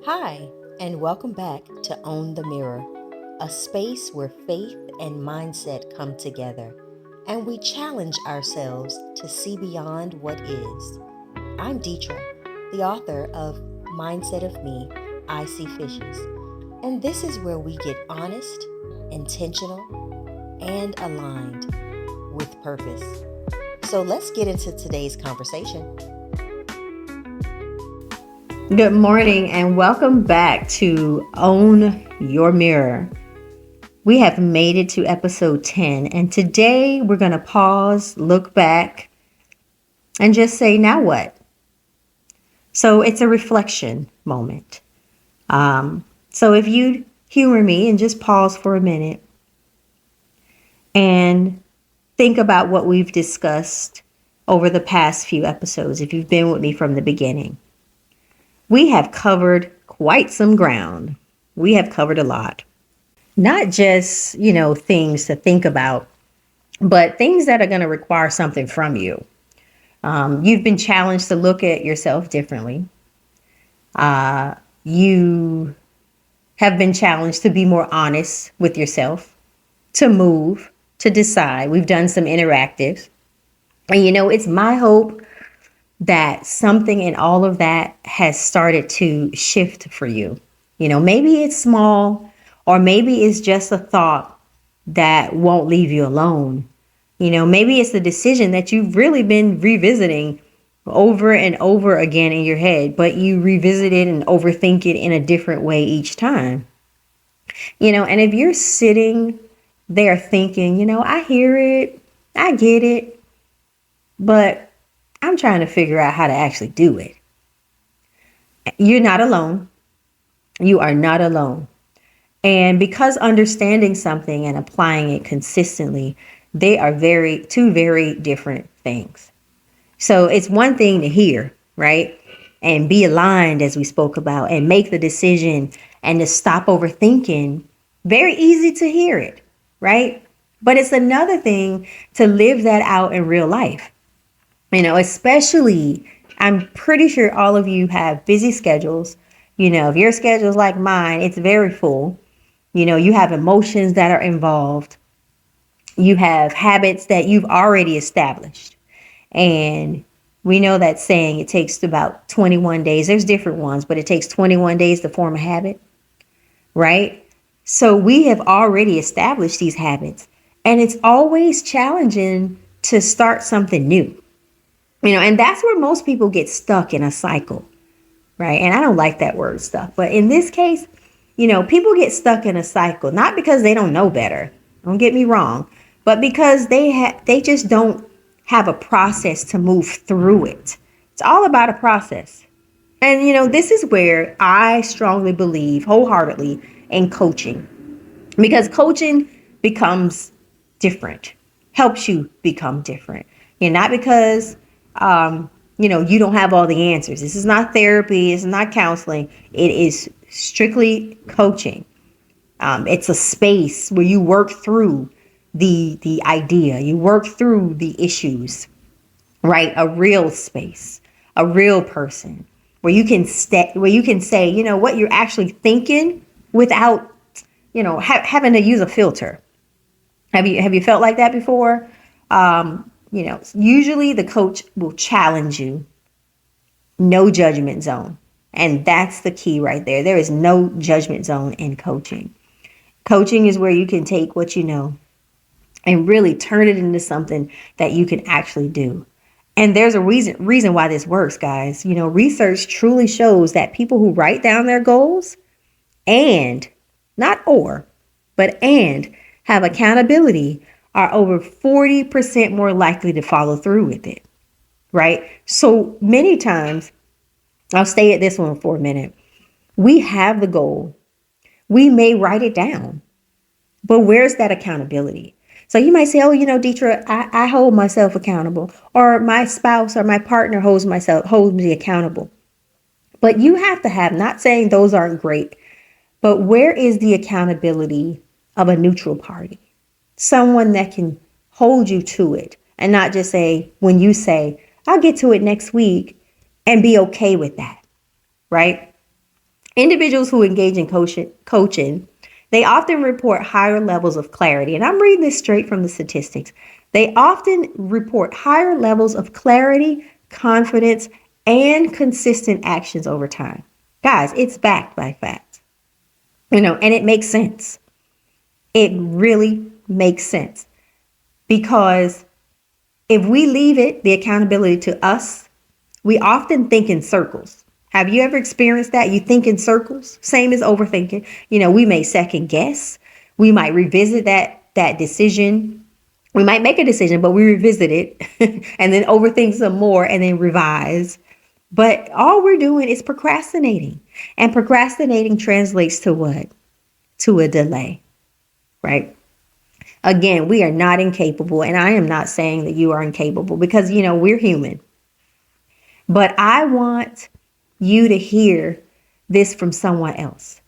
Hi, and welcome back to Own the Mirror, a space where faith and mindset come together, and we challenge ourselves to see beyond what is. I'm Deetra, the author of Mindsetofme, I See Fishes, and this is where we get honest, intentional, and aligned with purpose. So let's get into today's conversation. Good morning and welcome back to Own Your Mirror. We have made it to episode 10, and today we're going to pause, look back, and just say, now what? So it's a reflection moment. So if you'd humor me and just pause for a minute and think about what we've discussed over the past few episodes, if you've been with me from the beginning. We have covered quite some ground. We have covered a lot. Not just, things to think about, but things that are going to require something from you. You've been challenged to look at yourself differently. You have been challenged to be more honest with yourself, to move, to decide. We've done some interactives. And it's my hope that something in all of that has started to shift for you. Maybe it's small, or maybe it's just a thought that won't leave you alone. Maybe it's the decision that you've really been revisiting over and over again in your head, but you revisit it and overthink it in a different way each time. And if you're sitting there thinking, I hear it, I get it, but I'm trying to figure out how to actually do it. You're not alone. You are not alone. And because understanding something and applying it consistently, they are two very different things. So it's one thing to hear, right? And be aligned, as we spoke about, and make the decision and to stop overthinking. Very easy to hear it, right? But it's another thing to live that out in real life. Especially, I'm pretty sure all of you have busy schedules. If your schedule is like mine, it's very full. You have emotions that are involved. You have habits that you've already established. And we know that saying, it takes about 21 days. There's different ones, but it takes 21 days to form a habit, right? So we have already established these habits. And it's always challenging to start something new. And that's where most people get stuck in a cycle, right? And I don't like that word stuck. But in this case, people get stuck in a cycle, not because they don't know better. Don't get me wrong. But because they just don't have a process to move through it. It's all about a process. And, this is where I strongly believe wholeheartedly in coaching. Because coaching becomes different, helps you become different. Not because you don't have all the answers. This is not therapy. It's not counseling. It is strictly coaching. It's a space where you work through the idea. You work through the issues, right? A real space, a real person where you can say, what you're actually thinking without, having to use a filter. Have you felt like that before? Usually the coach will challenge you. No judgment zone. And that's the key right there. There is no judgment zone in coaching. Coaching is where you can take what you know and really turn it into something that you can actually do. And there's a reason why this works, guys. Research truly shows that people who write down their goals and have accountability are over 40% more likely to follow through with it, right? So many times, I'll stay at this one for a minute. We have the goal. We may write it down, but where's that accountability? So you might say, Deetra, I hold myself accountable, or my spouse or my partner holds me accountable. But you have to have, not saying those aren't great, but where is the accountability of a neutral party? Someone that can hold you to it and not just say, when you say, I'll get to it next week, and be okay with that, right? Individuals who engage in coaching, they often report higher levels of clarity. And I'm reading this straight from the statistics. They often report higher levels of clarity, confidence, and consistent actions over time. Guys, it's backed by facts, and it makes sense. It really makes sense because if we leave the accountability to us, we often think in circles. Have you ever experienced that? You think in circles, same as overthinking. We may second guess. We might revisit that decision. We might make a decision, but we revisit it and then overthink some more and then revise. But all we're doing is procrastinating. And procrastinating translates to what? To a delay, right? Again, we are not incapable. And I am not saying that you are incapable because, we're human. But I want you to hear this from someone else.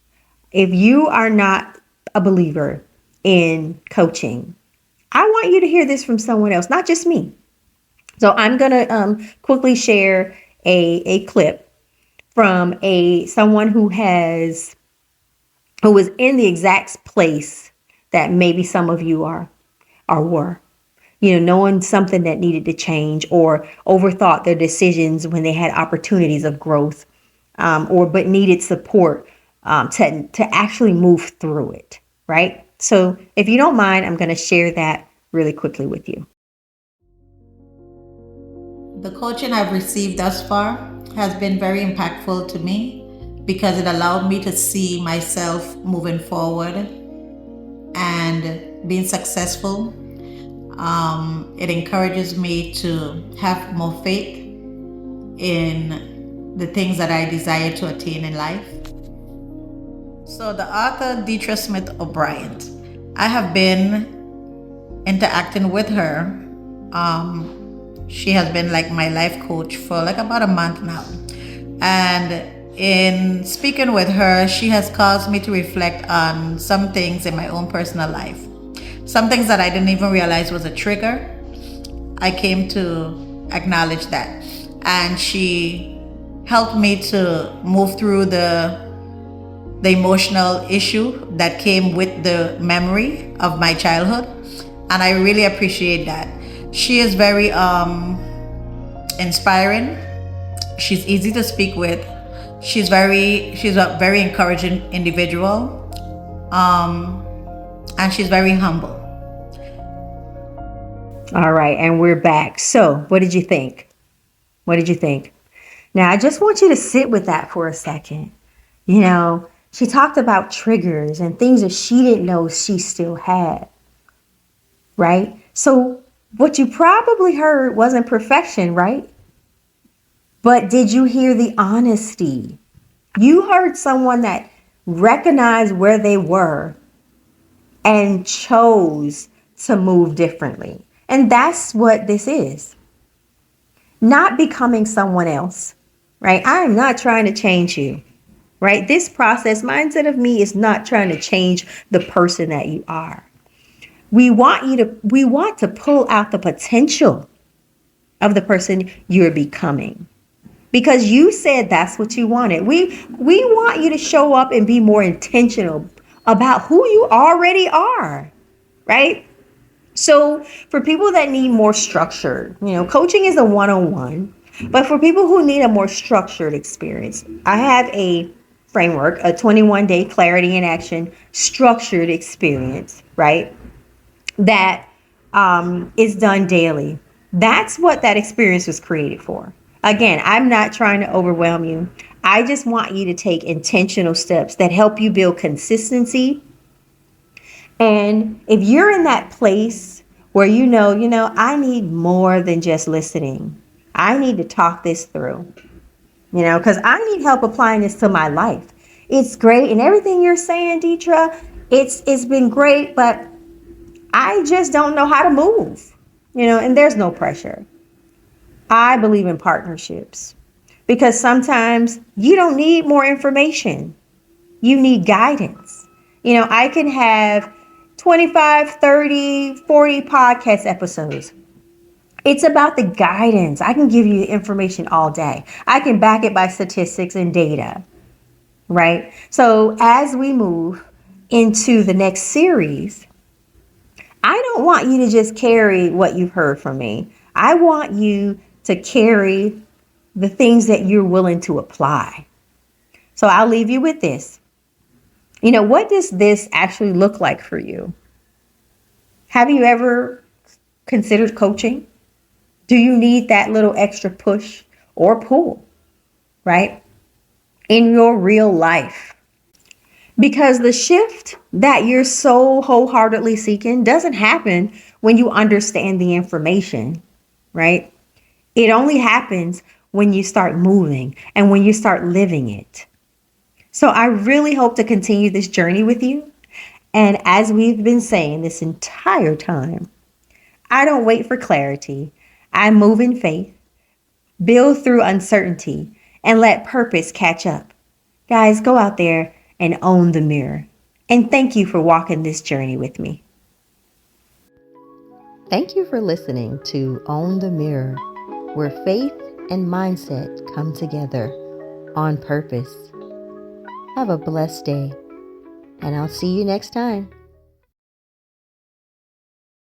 If you are not a believer in coaching, I want you to hear this from someone else, not just me. So I'm going to quickly share a clip from someone who was in the exact place that maybe some of you are or were. Knowing something that needed to change or overthought their decisions when they had opportunities of growth, but needed support to actually move through it, right? So if you don't mind, I'm going to share that really quickly with you. The coaching I've received thus far has been very impactful to me because it allowed me to see myself moving forward and being successful. It encourages me to have more faith in the things that I desire to attain in life. So the author, Deidre Smith O'Brien, I have been interacting with her. She has been like my life coach for like about a month now. And in speaking with her, she has caused me to reflect on some things in my own personal life. Some things that I didn't even realize was a trigger. I came to acknowledge that. And she helped me to move through the emotional issue that came with the memory of my childhood. And I really appreciate that. She is very inspiring. She's easy to speak with. She's a very encouraging individual. And she's very humble. All right, and we're back. So, what did you think? What did you think? Now, I just want you to sit with that for a second. She talked about triggers and things that she didn't know she still had, right? So, what you probably heard wasn't perfection, right? But did you hear the honesty? You heard someone that recognized where they were and chose to move differently. And that's what this is. Not becoming someone else, right? I am not trying to change you, right? This process, Mindset of Me, is not trying to change the person that you are. We want to pull out the potential of the person you're becoming. Because you said that's what you wanted. We want you to show up and be more intentional about who you already are, right? So for people that need more structure, coaching is a one-on-one, but for people who need a more structured experience, I have a framework, a 21-day clarity in action, structured experience, right? That is done daily. That's what that experience was created for. Again, I'm not trying to overwhelm you. I just want you to take intentional steps that help you build consistency. And if you're in that place where I need more than just listening. I need to talk this through, because I need help applying this to my life. It's great. And everything you're saying, Deidre, it's been great, but I just don't know how to move, and there's no pressure. I believe in partnerships because sometimes you don't need more information. You need guidance. I can have 25, 30, 40 podcast episodes. It's about the guidance. I can give you information all day. I can back it by statistics and data, right? So as we move into the next series, I don't want you to just carry what you've heard from me. I want you to carry the things that you're willing to apply. So I'll leave you with this. What does this actually look like for you? Have you ever considered coaching? Do you need that little extra push or pull, right? In your real life? Because the shift that you're so wholeheartedly seeking doesn't happen when you understand the information, right? It only happens when you start moving and when you start living it. So I really hope to continue this journey with you. And as we've been saying this entire time, I don't wait for clarity. I move in faith, build through uncertainty, and let purpose catch up. Guys, go out there and own the mirror. And thank you for walking this journey with me. Thank you for listening to Own the Mirror, where faith and mindset come together on purpose. Have a blessed day, and I'll see you next time.